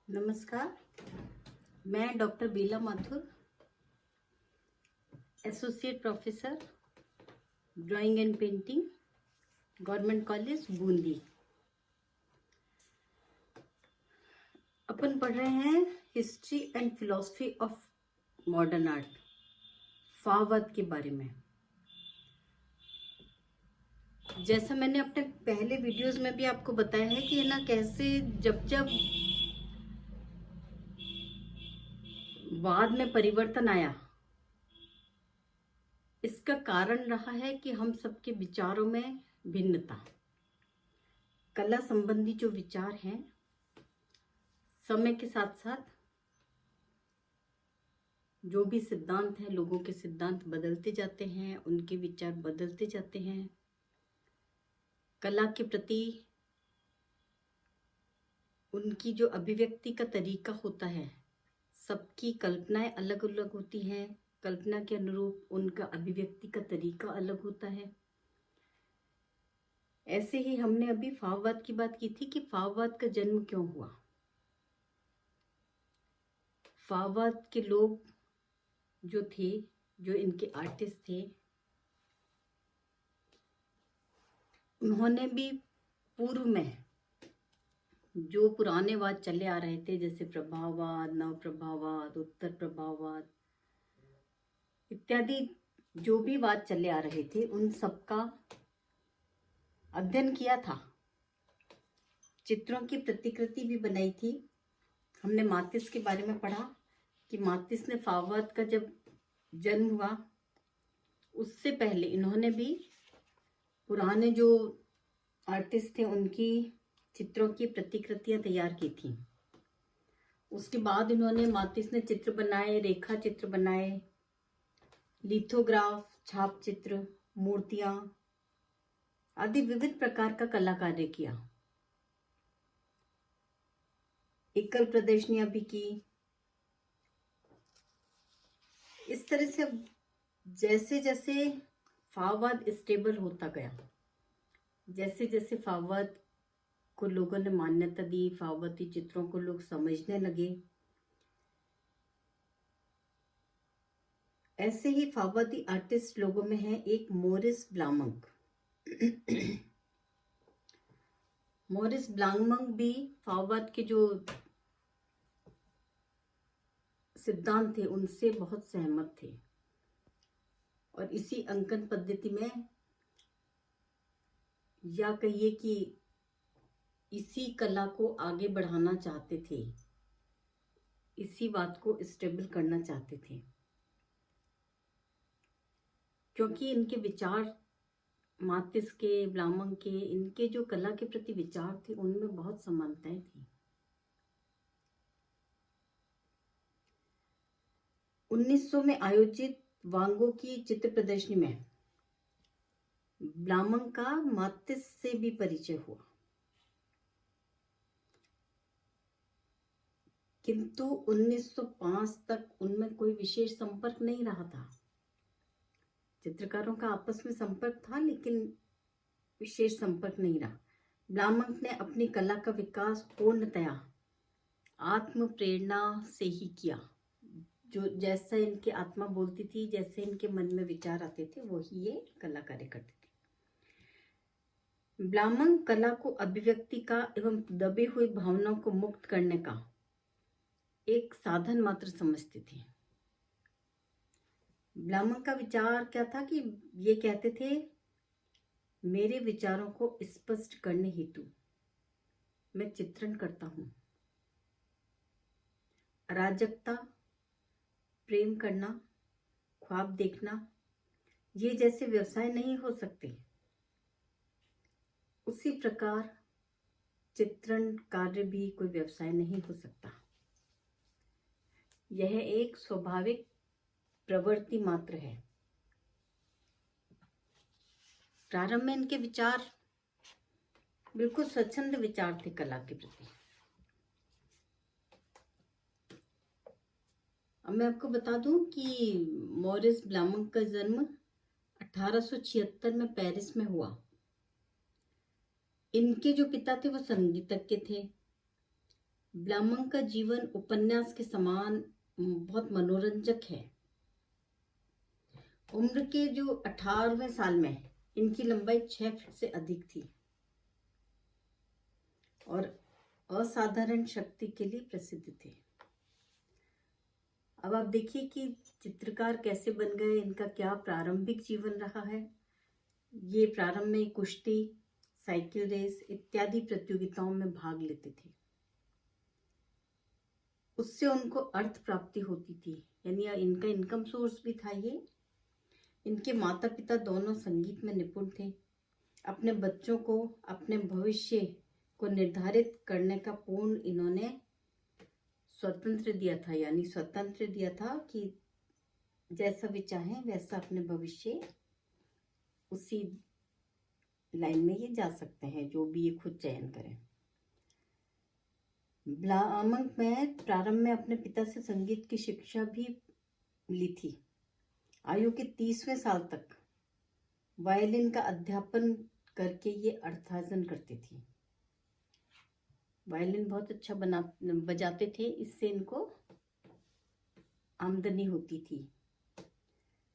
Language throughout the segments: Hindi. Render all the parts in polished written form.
नमस्कार। मैं doctor Beela Mathur, associate professor drawing and painting, government college Bundi. अपन पढ़ रहे हैं history and philosophy of modern art, फावद के बारे में। जैसा मैंने अपने पहले वीडियोस में भी आपको बताया है कि ना कैसे जब जब वाद में परिवर्तन आया, इसका कारण रहा है कि हम सबके विचारों में भिन्नता। कला संबंधी जो विचार हैं, समय के साथ साथ जो भी सिद्धांत हैं, लोगों के सिद्धांत बदलते जाते हैं, उनके विचार बदलते जाते हैं। कला के प्रति उनकी जो अभिव्यक्ति का तरीका होता है, सबकी कल्पनाएं अलग अलग होती हैं। कल्पना के अनुरूप उनका अभिव्यक्ति का तरीका अलग होता है। ऐसे ही हमने अभी फाववाद की बात की थी कि फाववाद का जन्म क्यों हुआ। फाववाद के लोग जो थे, जो इनके आर्टिस्ट थे, उन्होंने भी पूर्व में जो पुराने वाद चले आ रहे थे, जैसे प्रभाववाद, नव प्रभाववाद, उत्तर प्रभाववाद इत्यादि जो भी वाद चले आ रहे थे, उन सबका अध्ययन किया था। चित्रों की प्रतिकृति भी बनाई थी। हमने मातिस के बारे में पढ़ा कि मातिस ने फाववाद का जब जन्म हुआ, उससे पहले इन्होंने भी पुराने जो आर्टिस्ट थे उनकी चित्रों की प्रतिकृतियां तैयार की थी। उसके बाद इन्होंने मातिस ने चित्र बनाए, रेखा चित्र बनाए, लिथोग्राफ, छाप चित्र, मूर्तियां आदि विविध प्रकार का कला कार्य किया। एकल प्रदर्शनियां भी की। इस तरह से अब जैसे जैसे फाववाद स्टेबल होता गया, जैसे जैसे फाववाद को लोगों ने मान्यता दी, फाववादी चित्रों को लोग समझने लगे, ऐसे ही फाववादी आर्टिस्ट लोगों में है एक मोरिस ब्लामंक। मोरिस ब्लामंक भी फाववाद के जो सिद्धांत थे उनसे बहुत सहमत थे और इसी अंकन पद्धति में, या कहिए कि इसी कला को आगे बढ़ाना चाहते थे, इसी बात को स्टेबल करना चाहते थे, क्योंकि इनके विचार, मातिस के, ब्लामंक के, इनके जो कला के प्रति विचार थे उनमें बहुत समानताएं थी। 1900 में आयोजित वांगो की चित्र प्रदर्शनी में ब्लामंक का मातिस से भी परिचय हुआ, किंतु 1905 तक उनमें कोई विशेष संपर्क नहीं रहा था। चित्रकारों का आपस में संपर्क था, लेकिन विशेष संपर्क नहीं रहा। ब्लामंक ने अपनी कला का विकास पूर्णतया आत्म प्रेरणा से ही किया। जो जैसा इनकी आत्मा बोलती थी, जैसे इनके मन में विचार आते थे, वही ये कला कार्य करते थे। ब्लामंक कला को अभिव्यक्ति का एवं दबे हुए भावनाओं को मुक्त करने का एक साधन मात्र समझते थे। ब्लामंक का विचार क्या था कि ये कहते थे, मेरे विचारों को स्पष्ट करने हेतु मैं चित्रण करता हूं। अराजकता, प्रेम करना, ख्वाब देखना, ये जैसे व्यवसाय नहीं हो सकते, उसी प्रकार चित्रण कार्य भी कोई व्यवसाय नहीं हो सकता। यह एक स्वाभाविक प्रवृत्ति मात्र है। प्रारंभ में इनके विचार बिल्कुल स्वच्छंद विचार थे कला के प्रति। अब मैं आपको बता दूं कि मोरिस ब्लामंक का जन्म 1876 में पेरिस में हुआ। इनके जो पिता थे वो संगीतज्ञ थे। ब्लामंग का जीवन उपन्यास के समान बहुत मनोरंजक है। उम्र के जो 18वें साल में इनकी लंबाई 6 फीट से अधिक थी और असाधारण शक्ति के लिए प्रसिद्ध थे। अब आप देखिए कि चित्रकार कैसे बन गए, इनका क्या प्रारंभिक जीवन रहा है। ये प्रारंभ में कुश्ती, साइकिल रेस इत्यादि प्रतियोगिताओं में भाग लेते थे। उससे उनको अर्थ प्राप्ति होती थी, यानी इनका इनकम सोर्स भी था ये। इनके माता पिता दोनों संगीत में निपुण थे। अपने बच्चों को अपने भविष्य को निर्धारित करने का पूर्ण इन्होंने स्वतंत्र दिया था, यानी स्वतंत्र दिया था कि जैसा भी चाहें वैसा अपने भविष्य उसी लाइन में ये जा सकते हैं, जो भी ये खुद चयन करें। ब्लामंग में प्रारंभ में अपने पिता से संगीत की शिक्षा भी ली थी। आयु के 30वें साल तक वायलिन का अध्यापन करके ये अर्थार्जन करती थी। वायलिन बहुत अच्छा बजाते थे, इससे इनको आमदनी होती थी।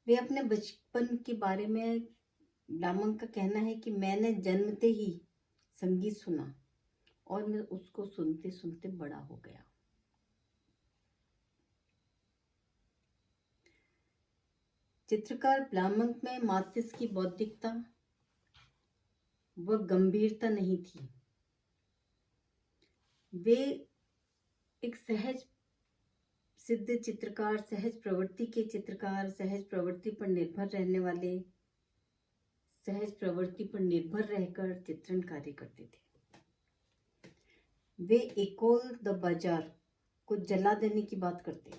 वे अपने बचपन के बारे में ब्लामंग का कहना है कि मैंने जन्मते ही संगीत सुना और मैं उसको सुनते सुनते बड़ा हो गया। चित्रकार ब्लामंग में मातिस की बौद्धिकता व गंभीरता नहीं थी। वे एक सहज सिद्ध चित्रकार, सहज प्रवृत्ति के चित्रकार, सहज प्रवृत्ति पर निर्भर रहने वाले, सहज प्रवृत्ति पर निर्भर रहकर चित्रण कार्य करते थे। वे एकोल द बाजार को जला देने की बात करते,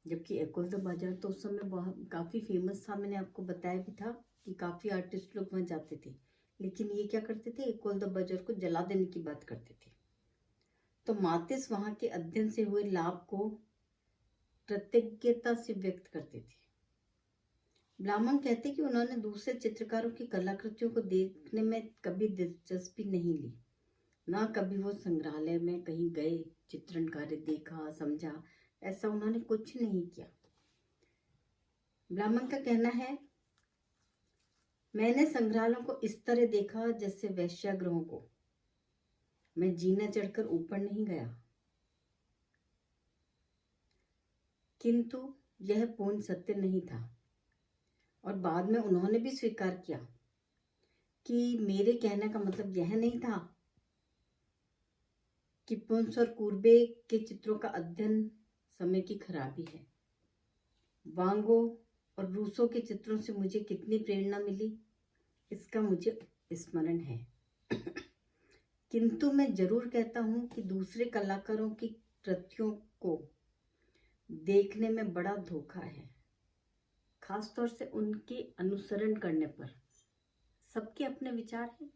जबकि एकोल द बाजार तो उस समय बहुत काफ़ी फेमस था। मैंने आपको बताया भी था कि काफ़ी आर्टिस्ट लोग वहाँ जाते थे, लेकिन ये क्या करते थे, एकोल द बाजार को जला देने की बात करते थे। तो मातिस वहाँ के अध्ययन से हुए लाभ को कृतज्ञता से व्यक्त करते थे। ब्लामंग कहते कि उन्होंने दूसरे चित्रकारों की कलाकृतियों को देखने में कभी दिलचस्पी नहीं ली, ना कभी वो संग्रहालय में कहीं गए, चित्रण कार्य देखा, समझा, ऐसा उन्होंने कुछ नहीं किया। ब्लामंग का कहना है, मैंने संग्रहालयों को इस तरह देखा जैसे वेश्यागृहों को। मैं जीना चढ़कर ऊपर नहीं गया, किंतु यह पूर्ण सत्य नहीं था। और बाद में उन्होंने भी स्वीकार किया कि मेरे कहने का मतलब यह नहीं था कि पुंस और कूर्बे के चित्रों का अध्ययन समय की खराबी है। वांग गो और रूसो के चित्रों से मुझे कितनी प्रेरणा मिली, इसका मुझे स्मरण है। किंतु मैं जरूर कहता हूँ कि दूसरे कलाकारों की कृतियों को देखने में बड़ा धोखा है, खासतौर से उनके अनुसरण करने पर। सबके अपने विचार हैं।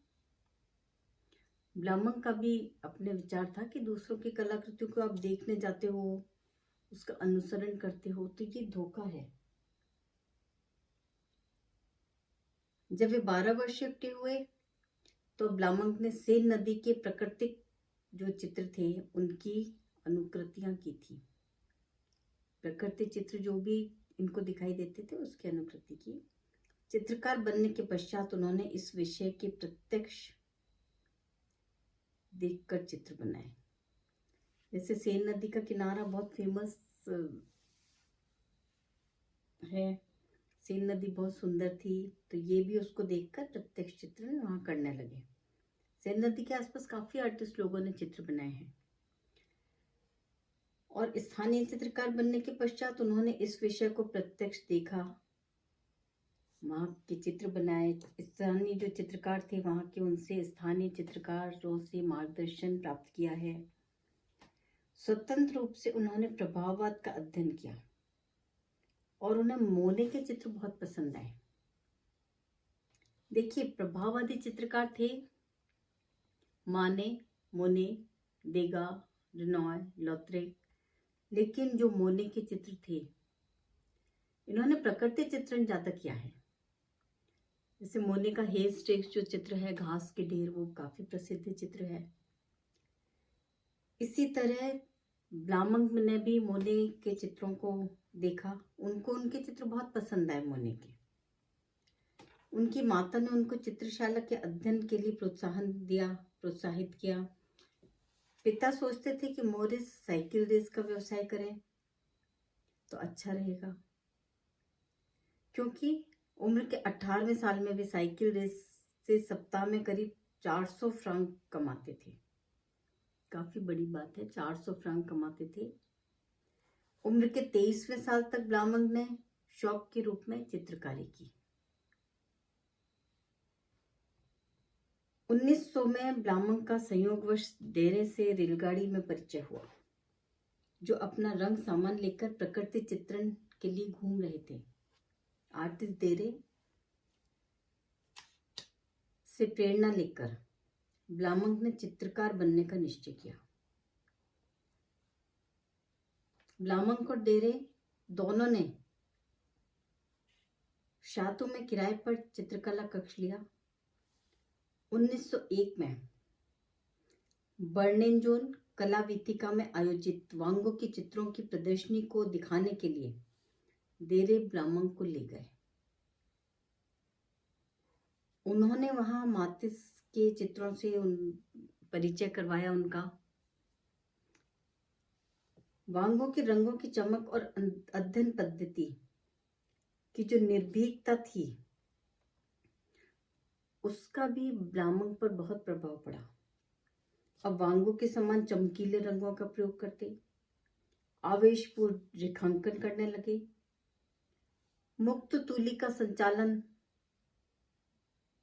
ब्लामंग का भी अपने विचार था कि दूसरों की कलाकृतियों को आप देखने जाते हो, उसका अनुसरण करते हो, तो ये धोखा है। जब वे 12 वर्षीय के हुए तो ब्लामंग ने सेन नदी के प्राकृतिक जो चित्र थे उनकी अनुकृतियां की थी। प्रकृति चित्र जो भी इनको दिखाई देते थे उसकी अनुकृति की। चित्रकार बनने के पश्चात उन्होंने इस विषय के प्रत्यक्ष देखकर चित्र बनाए। जैसे सेन नदी का किनारा बहुत फेमस है, सेन नदी बहुत सुंदर थी, तो ये भी उसको देखकर प्रत्यक्ष चित्रण वहां करने लगे। सेन नदी के आसपास काफी आर्टिस्ट लोगों ने चित्र बनाए हैं। और स्थानीय चित्रकार बनने के पश्चात उन्होंने इस विषय को प्रत्यक्ष देखा, वहाँ के चित्र बनाए। स्थानीय जो चित्रकार थे वहाँ के, उनसे स्थानीय चित्रकारों से मार्गदर्शन प्राप्त किया है। स्वतंत्र रूप से उन्होंने प्रभाववाद का अध्ययन किया और उन्हें मोने के चित्र बहुत पसंद आए। देखिए, प्रभाववादी चित्रकार थे माने, मोने, देगा, रेनॉय, लॉथरेट, लेकिन जो मोने के चित्र थे, इन्होंने प्रकृति चित्रण ज्यादा किया है। जैसे मोने का हेयर स्टेक्स जो चित्र है, घास के ढेर, वो काफी प्रसिद्ध चित्र है। इसी तरह ब्लामंग ने भी मोने के चित्रों को देखा। उनको उनके चित्र बहुत पसंद आए मोने के। उनकी माता ने उनको चित्रशाला के अध्ययन के लिए प्रोत्साहित किया। पिता सोचते थे कि मोरिस साइकिल रेस का व्यवसाय करें तो अच्छा रहेगा, क्योंकि उम्र के 18वें साल में वे साइकिल रेस से सप्ताह में करीब 400 फ्रांक कमाते थे। काफी बड़ी बात है, 400 फ्रांक कमाते थे। उम्र के 23वें साल तक ब्लामंग ने शौक के रूप में चित्रकारी की। 1900 में ब्लामंग का संयोगवश डेरे से रेलगाड़ी में परिचय हुआ, जो अपना रंग सामान लेकर प्रकृति चित्रण के लिए घूम रहे थे। आर्टिस्ट डेरे से प्रेरणा लेकर ब्लामंग ने चित्रकार बनने का निश्चय किया। ब्लामंग और डेरे दोनों ने शातु में किराए पर चित्रकला कक्ष लिया। 1901 में बर्नेंजोन कला वीथिका में आयोजित वांगो की चित्रों की प्रदर्शनी को दिखाने के लिए डेरे ब्लामंग को ले गए। उन्होंने वहां मातिस के चित्रों से परिचय करवाया उनका। वांगो के रंगों की चमक और अध्ययन पद्धति की जो निर्भीकता थी, उसका भी ब्लामंग पर बहुत प्रभाव पड़ा। अब वांगो के समान चमकीले रंगों का प्रयोग करते, आवेशपूर्ण रेखांकन करने लगे। मुक्त तुली का संचालन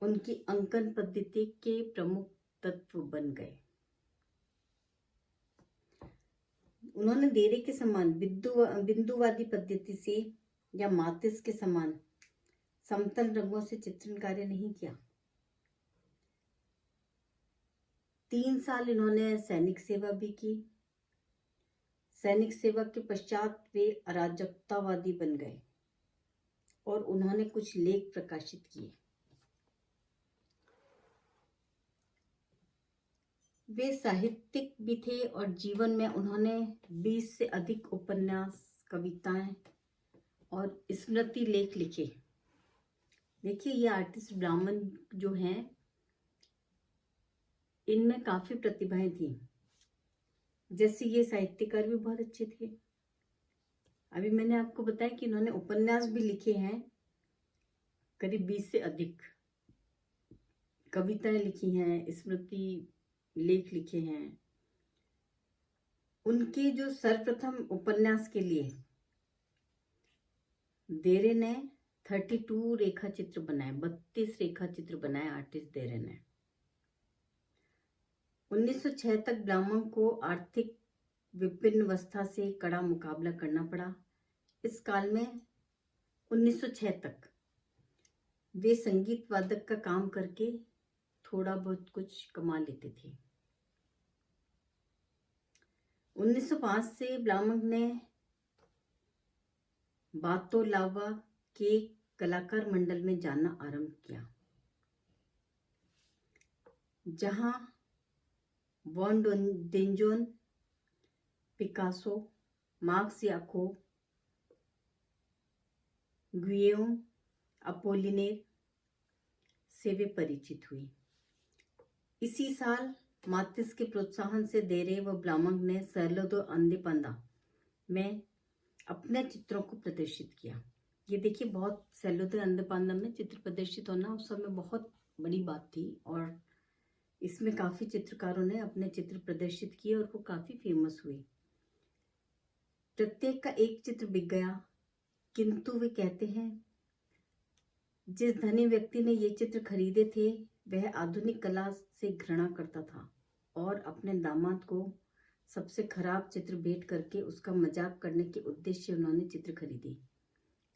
उनकी अंकन पद्धति के प्रमुख तत्व बन गए। उन्होंने डेरे के समान बिंदुवादी पद्धति से या मातिस के समान समतल रंगों से चित्रण कार्य नहीं किया। 3 साल इन्होंने सैनिक सेवा भी की। सैनिक सेवा के पश्चात वे अराजकतावादी बन गए और उन्होंने कुछ लेख प्रकाशित किए। वे साहित्यिक भी थे और जीवन में उन्होंने 20 से अधिक उपन्यास, कविताएं और स्मृति लेख लिखे। देखिए, ये आर्टिस्ट ब्लामंग जो हैं, इनमें काफी प्रतिभाएं थी। जैसे ये साहित्यकार भी बहुत अच्छे थे। अभी मैंने आपको बताया कि इन्होंने उपन्यास भी लिखे हैं, करीब 20 से अधिक कविताएं लिखी हैं, स्मृति लेख लिखे हैं। उनके जो सर्वप्रथम उपन्यास के लिए डेरे ने 32 रेखा चित्र बनाए, 32 रेखा चित्र बनाए आर्टिस्ट डेरे ने। 1906 तक ब्लामंग को आर्थिक विपिन्नवस्था से कड़ा मुकाबला करना पड़ा। इस काल में 1906 तक वे संगीत वादक का काम करके थोड़ा बहुत कुछ कमा लेते थे। 1905 से ब्लामंग ने बातोलावा के कलाकार मंडल में जाना आरंभ किया, जहां वॉन डेंजोन, पिकासो, मार्क्स याकोब, गुइयोम अपोलिनेर से वे परिचित हुई। इसी साल मातिस के प्रोत्साहन से डेरे व ब्लामंग ने सर्लोदो अंदेपांदा में अपने चित्रों को प्रदर्शित किया। ये देखिए, बहुत सर्लोदो अंदेपांदा में चित्र प्रदर्शित होना उस समय बहुत बड़ी बात थी और इसमें काफी चित्रकारों ने अपने चित्र प्रदर्शित किए और वो काफी फेमस हुए। प्रत्येक का एक चित्र बिक गया, किंतु वे कहते हैं जिस धनी व्यक्ति ने ये चित्र खरीदे थे वह आधुनिक कला से घृणा करता था और अपने दामाद को सबसे खराब चित्र भेंट करके उसका मजाक करने के उद्देश्य से उन्होंने चित्र खरीदे।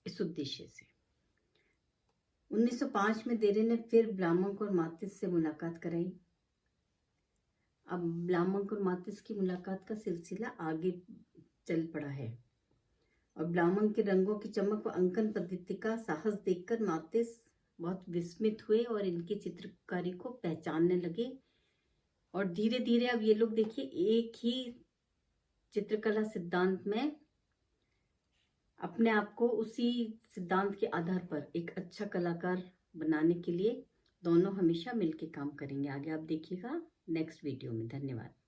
इस उद्देश्य से 1905 में डेरे ने फिर ब्लामंग और मातिस से मुलाकात कराई। अब ब्लामंग और मातिस की मुलाकात का सिलसिला आगे चल पड़ा है और ब्लामंग के रंगों की चमक व अंकन पद्धति का साहस देखकर मातिस बहुत विस्मित हुए और इनकी चित्रकारी को पहचानने लगे और धीरे धीरे अब ये लोग देखिए एक ही चित्रकला सिद्धांत में अपने आप को उसी सिद्धांत के आधार पर एक अच्छा कलाकार बनाने के लिए दोनों हमेशा मिलके काम करेंगे। आगे आप देखिएगा नेक्स्ट वीडियो में। धन्यवाद।